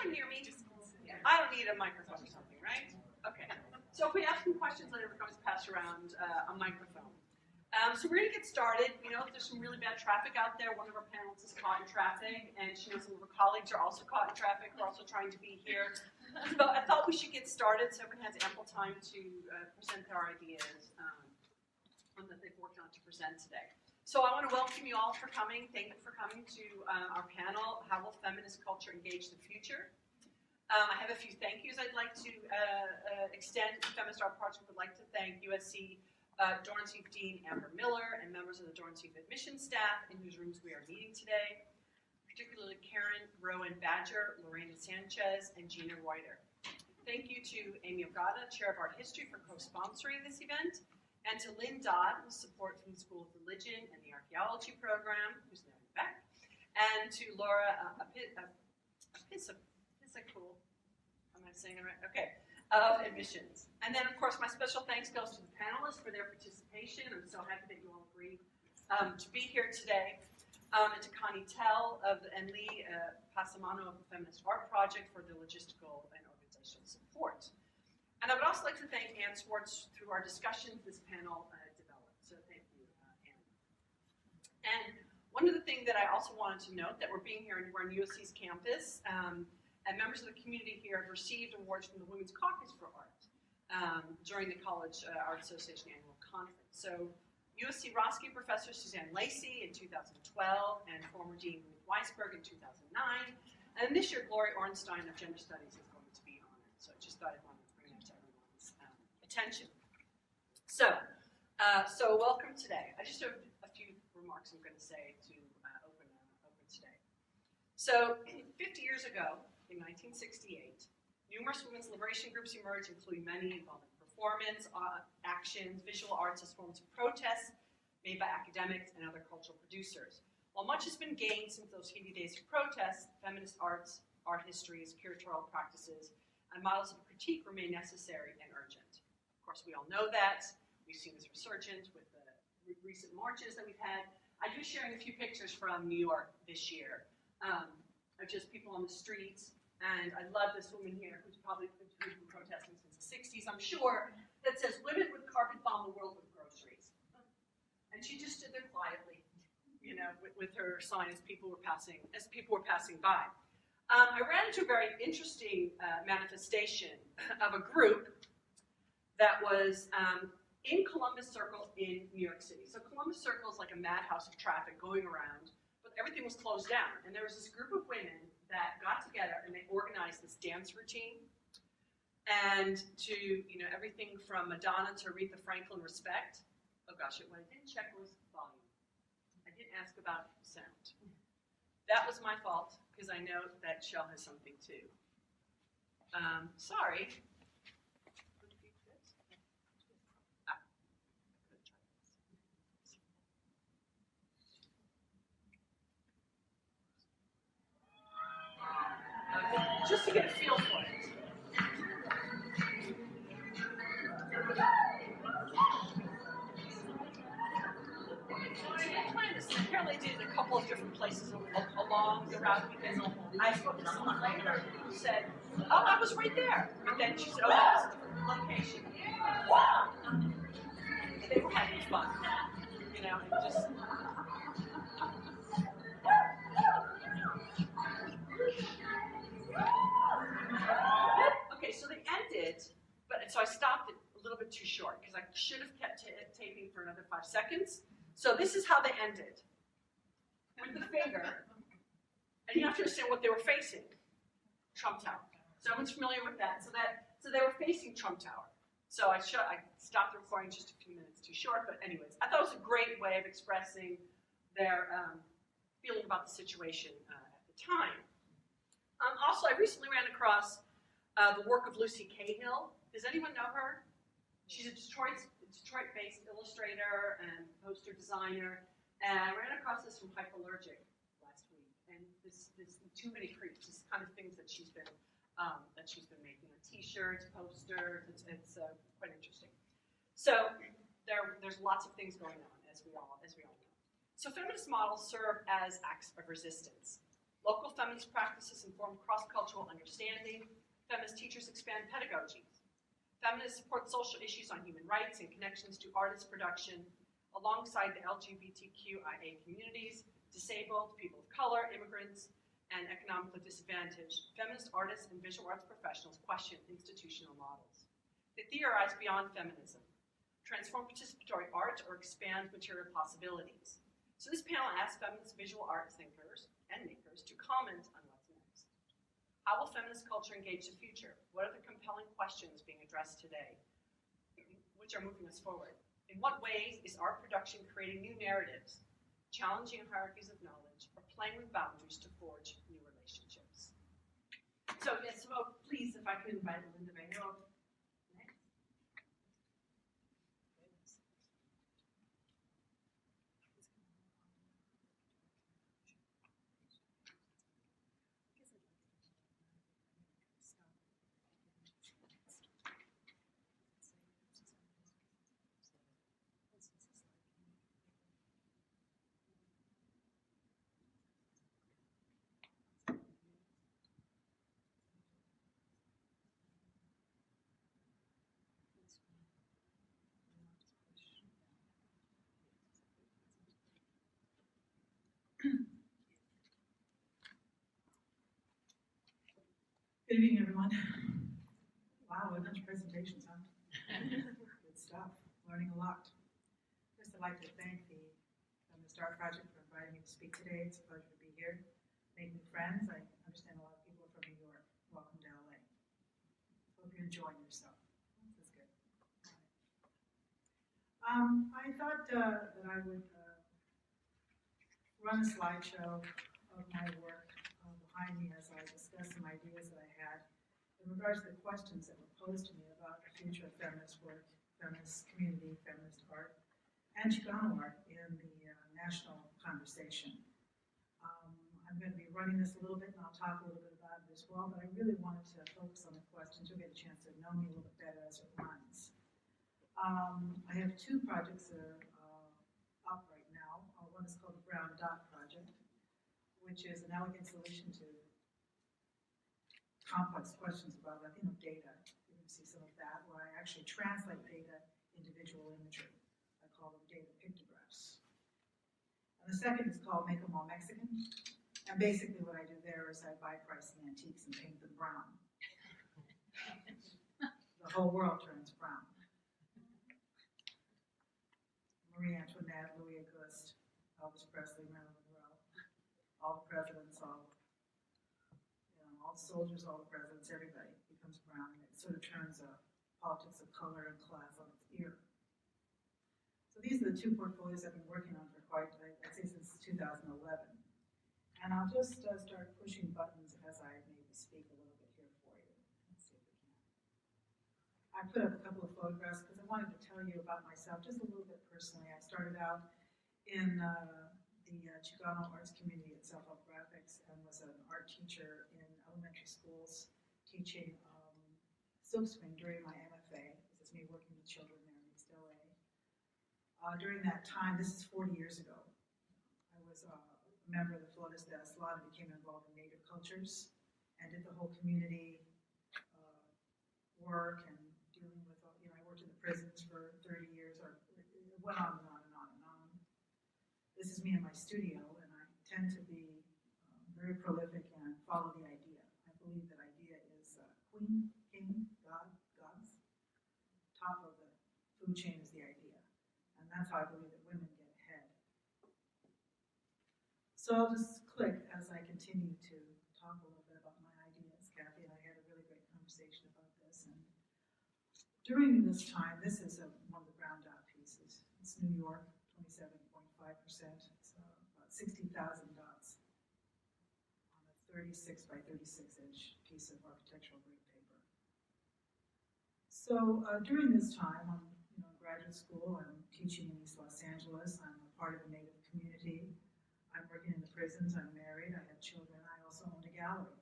can hear me. I don't need a microphone or something, right? Okay. So if we ask some questions later, we're going to pass around a microphone. So we're going to get started. You know, there's some really bad traffic out there. One of our panelists is caught in traffic, and she knows some of her colleagues are also caught in traffic. We're also trying to be here. So I thought we should get started so everyone has ample time to present their ideas that they've worked on to present today. So I want to welcome you all for coming. Thank you for coming to our panel, How Will Feminist Culture Engage the Future? I have a few thank yous I'd like to extend. The Feminist Art Project would like to thank USC Dorrance Youth Dean Amber Miller and members of the Dorrance Youth Admissions staff in whose rooms we are meeting today, particularly Karen Rowan Badger, Lorena Sanchez, and Gina Reuter. Thank you to Amy Ogata, Chair of Art History, for co-sponsoring this event, and to Lynn Dodd, whose support from the School of Religion and the Archaeology Program, who's now in the back, and to Laura Pisakul, am I saying it right? Okay, of Admissions. And then, of course, my special thanks goes to the panelists for their participation. I'm so happy that you all agreed to be here today. And to Connie Tell and Lee Passamano of the Feminist Art Project for the logistical and organizational support. And I would also like to thank Ann Swartz. Through our discussions, this panel developed. So thank you, Ann. And one of the things that I also wanted to note that we're on USC's campus, and members of the community here have received awards from the Women's Caucus for Art during the College Art Association annual conference. So USC Roski professor Suzanne Lacey in 2012 and former Dean Ruth Weisberg in 2009. And this year, Gloria Ornstein of Gender Studies is going to be honored. So I just thought I'd want to bring that to everyone's attention. So welcome today. I just have a few remarks I'm going to say to open today. So 50 years ago, in 1968, numerous women's liberation groups emerged, including many involving performance, actions, visual arts as forms of protest made by academics and other cultural producers. While much has been gained since those heady days of protest, feminist arts, art histories, curatorial practices, and models of critique remain necessary and urgent. Of course, we all know that. We've seen this resurgence with the recent marches that we've had. I'm just sharing a few pictures from New York this year of just people on the streets. And I love this woman here who's probably been protesting since the 60s, I'm sure, that says, "Women would carpet bomb the world with groceries." And she just stood there quietly, you know, with her sign as people were passing by. I ran into a very interesting manifestation of a group that was in Columbus Circle in New York City. So Columbus Circle is like a madhouse of traffic going around, but everything was closed down. And there was this group of women that got together and they organized this dance routine, and to, you know, everything from Madonna to Aretha Franklin, Respect. Oh gosh, what I didn't check was volume. I didn't ask about sound. That was my fault, because I know that Shell has something too. Sorry. Just to get a feel for it. I planned this. Apparently did it in a couple of different places along the route, because I spoke to someone later who said, "Oh, I was right there." But then she said, "Oh, that was a different location." Wow. They were having fun, you know, and just. Okay, so they ended, but so I stopped it a little bit too short because I should have kept taping for another 5 seconds. So this is how they ended, with the finger, and you have to understand what they were facing: Trump Tower. So everyone's familiar with that. So they were facing Trump Tower. So I stopped the recording just a few minutes too short. But anyways, I thought it was a great way of expressing their feeling about the situation at the time. Also, I recently ran across the work of Lucy Cahill. Does anyone know her? She's a Detroit-based illustrator and poster designer. And I ran across this from Hyperallergic last week. And this Too Many Creeps, this kind of things that she's been making, T-shirts, posters. It's quite interesting. So there's lots of things going on, as we all know. So feminist models serve as acts of resistance. Local feminist practices inform cross-cultural understanding. Feminist teachers expand pedagogies. Feminists support social issues on human rights and connections to artist production alongside the LGBTQIA communities, disabled, people of color, immigrants, and economically disadvantaged. Feminist artists and visual arts professionals question institutional models. They theorize beyond feminism, transform participatory art, or expand material possibilities. So this panel asks feminist visual art thinkers and makers to comment on what's next. How will feminist culture engage the future? What are the compelling questions being addressed today, which are moving us forward? In what ways is art production creating new narratives, challenging hierarchies of knowledge, or playing with boundaries to forge new relationships? So yes, so please, if I could invite Linda Bayo next. Good evening, everyone. Wow, a bunch of presentations, huh? Good stuff. Learning a lot. First, I'd like to thank the Feminist Art Project for inviting me to speak today. It's a pleasure to be here. Make new friends. I understand a lot of people are from New York. Welcome to LA. Hope you're enjoying yourself. This is good. I thought that I would run a slideshow of my work behind me as I discuss some ideas that I had in regards to the questions that were posed to me about the future of feminist work, feminist community, feminist art, and Chicano art in the national conversation. I'm going to be running this a little bit, and I'll talk a little bit about it as well, but I really wanted to focus on the questions. You'll get a chance to know me a little bit better as it runs. I have two projects that are up right now. One is called the Brown Dot Project, which is an elegant solution to complex questions about Latino data. You're going to see some of that, where I actually translate data into visual imagery. I call them data pictographs. And the second is called Make 'em All Mexican. And basically what I do there is I buy pricey antiques and paint them brown. The whole world turns brown. Marie Antoinette, Louis Auguste, Elvis Presley, Marilyn Monroe, all the presidents, all the soldiers, all the presidents, everybody becomes brown, and it sort of turns politics of color and class on its ear. So these are the two portfolios I've been working on for I'd say since 2011. And I'll just start pushing buttons as I maybe speak a little bit here for you. Let's see if we can. I put up a couple of photographs because I wanted to tell you about myself just a little bit personally. I started out in the Chicano arts community at Self-Help Graphics and was an art teacher in elementary schools teaching silkscreen during my MFA. This is me working with children there in East LA. During that time, this is 40 years ago, I was a member of the Flores de Aztlán and became involved in Native cultures and did the whole community work and dealing with, I worked in the prisons for 30 years, or it went on and on and on and on. This is me in my studio, and I tend to be very prolific and follow the idea. I believe that idea is queen, king, God, gods. Top of the food chain is the idea. And that's how I believe that women get ahead. So I'll just click as I continue to talk a little bit about my ideas. Kathy and I had a really great conversation about this. And during this time, this is one of the Brown Dot pieces. It's New York, 27.5%. It's about 60,000 dots on a 36 by 36 inch piece of architectural grade paper. So during this time, I'm in graduate school. I'm teaching in East Los Angeles. I'm a part of the Native community. I'm working in the prisons. I'm married. I have children. I also owned a gallery.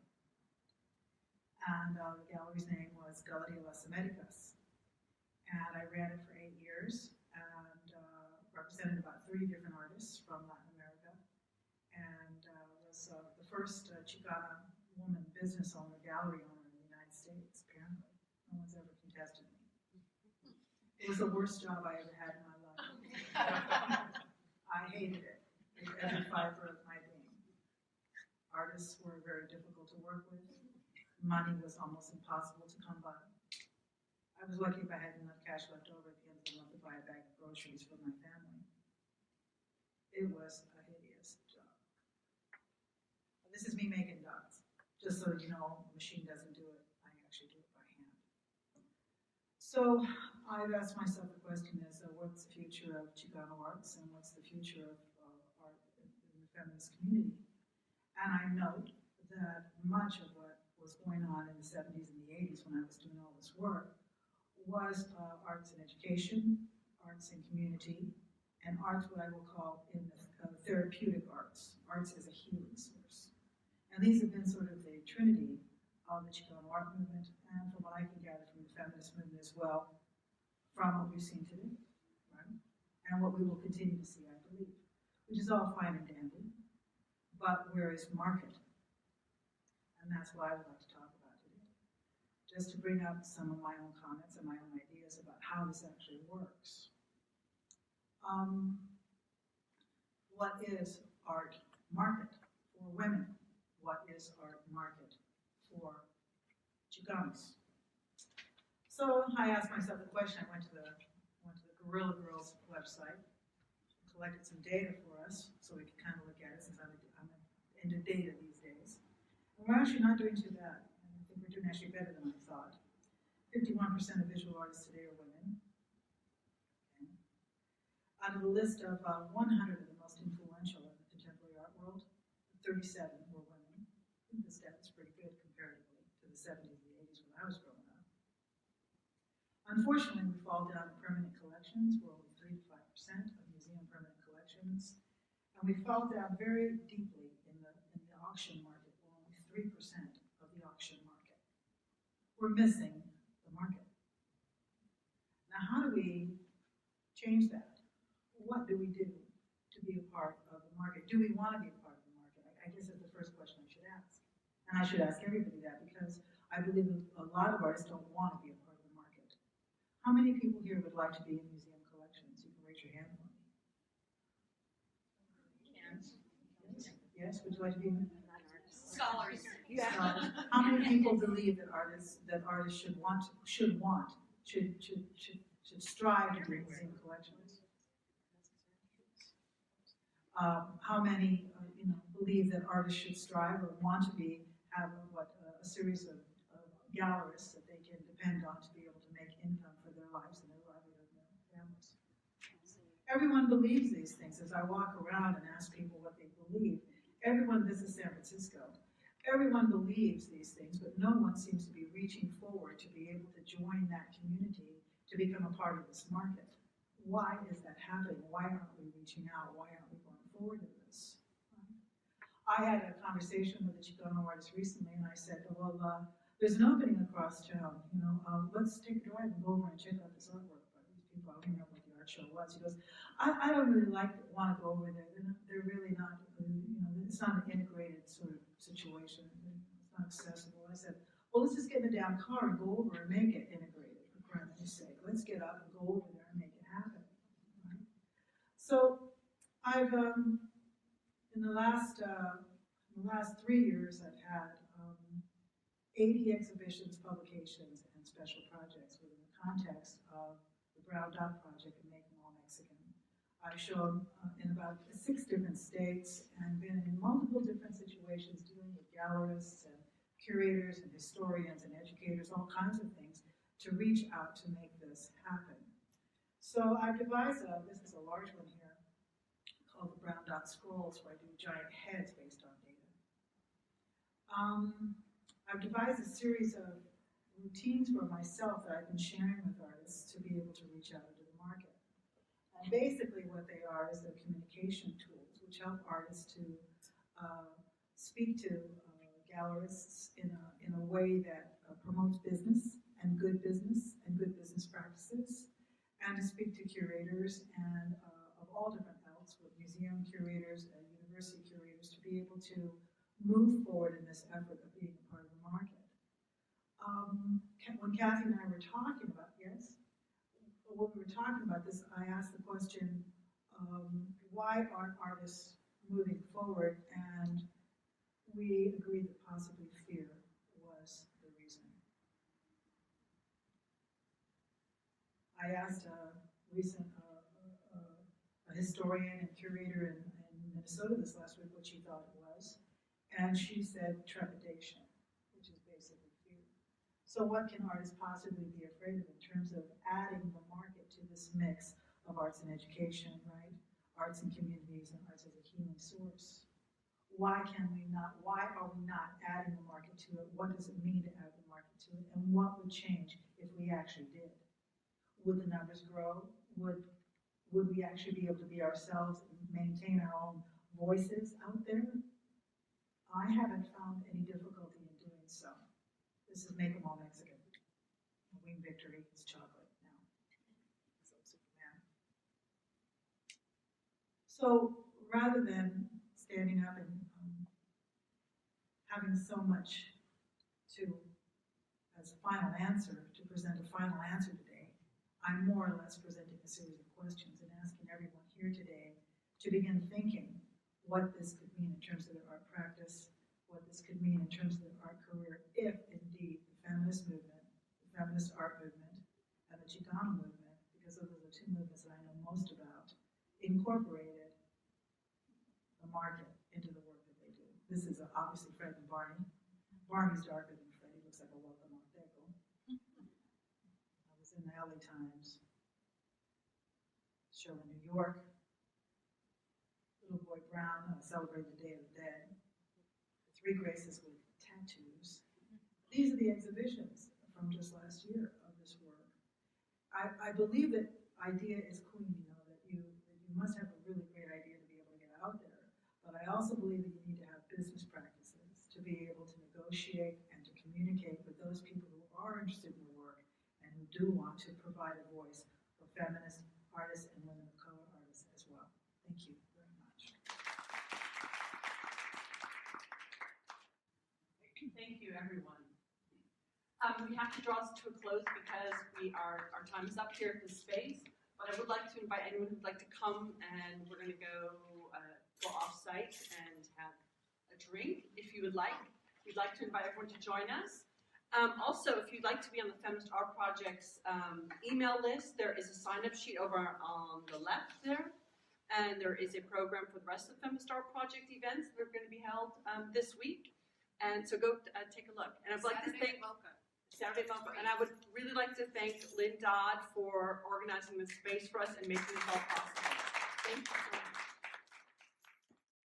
And the gallery's name was Galeria Las Americas. And I ran it for 8 years and represented about 30 different artists from Latin America. And was the first Chicana woman business owner, gallery owner in the United States, apparently. No one's ever contested me. It was the worst job I ever had in my life. I hated it with every fiber of my being. Artists were very difficult to work with. Money was almost impossible to come by. I was lucky if I had enough cash left over at the end of the month to buy a bag of groceries for my family. It was a hideous job. This is me making dots. Just so you know, the machine doesn't do it. I actually do it by hand. So I've asked myself the question is, what's the future of Chicano arts and what's the future of art in the feminist community? And I note that much of what was going on in the 70s and the 80s when I was doing all this work was arts in education, arts in community, and arts what I will call in the therapeutic arts. Arts as a healing source. And these have been sort of the trinity of the Chicano art movement, and from what I can gather from the feminist movement as well, from what we've seen today, right? And what we will continue to see, I believe, which is all fine and dandy, but where is market? And that's what I would like to talk about today. Just to bring up some of my own comments and my own ideas about how this actually works. What is art market for women? What is art market for Chicanos? So I asked myself the question. I went to the Guerrilla Girls website, collected some data for us so we could kind of look at it since I'm into data these days. And we're actually not doing too bad. I think we're doing actually better than I thought. 51% of visual artists today are women. Okay. Out of the list of 100 of the most influential in the contemporary art world, 37 were women. I think the stat is pretty good comparatively to the 70s and the 80s when I was growing up. Unfortunately, we fall down to permanent collections. We're only 3 to 5% of museum permanent collections. And we fall down very deeply in the auction market. We're only 3% of the auction market. We're missing the market. Now, how do we change that? What do we do to be a part of the market? Do we want to be a part of the market? I guess that's the first question I should ask. And I should ask everybody that because I believe a lot of artists don't want to be a part of the market. How many people here would like to be in museum collections? You can raise your hand for me. Yes, would you like to be in? Scholars. Yeah. How many people believe that artists should strive to be in museum collections? How many believe that artists should strive or want to have a series of gallerists that they can depend on to be able to make income for their lives and their livelihood and their families? Everyone believes these things. As I walk around and ask people what they believe, this is San Francisco, everyone believes these things, but no one seems to be reaching forward to be able to join that community to become a part of this market. Why is that happening? Why aren't we reaching out? Why aren't we going forward in this? I had a conversation with a Chicano artist recently, and I said, well, there's an opening across town, let's take a drive and go over and check out this artwork by these people. I don't remember what the art show was. He goes, I don't really want to go over there. They're really not, it's not an integrated sort of situation. It's not accessible. I said, well, let's just get in the damn car and go over and make it integrated, for crime's sake. Let's get up and go over there and make it happen. Right? So I've, in the last 3 years, I've had 80 exhibitions, publications, and special projects within the context of the Brown Dot Project and Make Them All Mexican. I've shown in about 6 different states and been in multiple different situations dealing with gallerists and curators and historians and educators, all kinds of things, to reach out to make this happen. So I've devised this is a large one here, called the Brown Dot Scrolls, where I do giant heads based on data. I've devised a series of routines for myself that I've been sharing with artists to be able to reach out into the market. And basically what they are is they're communication tools, which help artists to speak to gallerists in a way that promotes business and good business practices, and to speak to curators and of all different ilks, with museum curators and university curators, to be able to move when Kathy and I were talking about, yes, when we were talking about this, I asked the question, why aren't artists moving forward? And we agreed that possibly fear was the reason. I asked a recent a historian and curator in Minnesota this last week what she thought it was, and she said trepidation, which is basically fear. So what can artists possibly be afraid of in terms of adding the market to this mix of arts and education, right? Arts and communities and arts as a healing source. Why are we not adding the market to it? What does it mean to add the market to it? And what would change if we actually did? Would the numbers grow? Would we actually be able to be ourselves and maintain our own voices out there? I haven't found any difficulty in doing so. This is Make 'em All Mexican. Wing Victory is chocolate now. So Superman. So rather than standing up and having so much as a final answer, to present a final answer today, I'm more or less presenting a series of questions and asking everyone here today to begin thinking what this could mean in terms of their art practice, what this could mean in terms of their art career, if indeed the feminist movement, the feminist art movement, and the Chicano movement, because those are the two movements that I know most about, incorporated the market into the work that they do. This is obviously Fred and Barney. Barney's darker than Fred. He looks like a welcome Monteco. I was in the LA Times show in New York. Little boy Brown celebrated the Day of the Dead. The Three Graces with tattoos. These are the exhibitions from just last year of this work. I believe that idea is queen, that you must have a really great idea to be able to get out there. But I also believe that you need to have business practices to be able to negotiate and to communicate with those people who are interested in the work and who do want to provide a voice for feminist artists and women of color artists as well. Thank you very much. Thank you, everyone. We have to draw this to a close because our time is up here at this space. But I would like to invite anyone who'd like to come, and we're going to go off-site and have a drink if you would like. We'd like to invite everyone to join us. Also, if you'd like to be on the Feminist Art Project's email list, there is a sign-up sheet over on the left there. And there is a program for the rest of the Feminist Art Project events that are going to be held this week. And so go take a look. And I'd like to thank Saturday Mocha. And I would really like to thank Lynn Dodd for organizing this space for us and making this all possible. Thank you.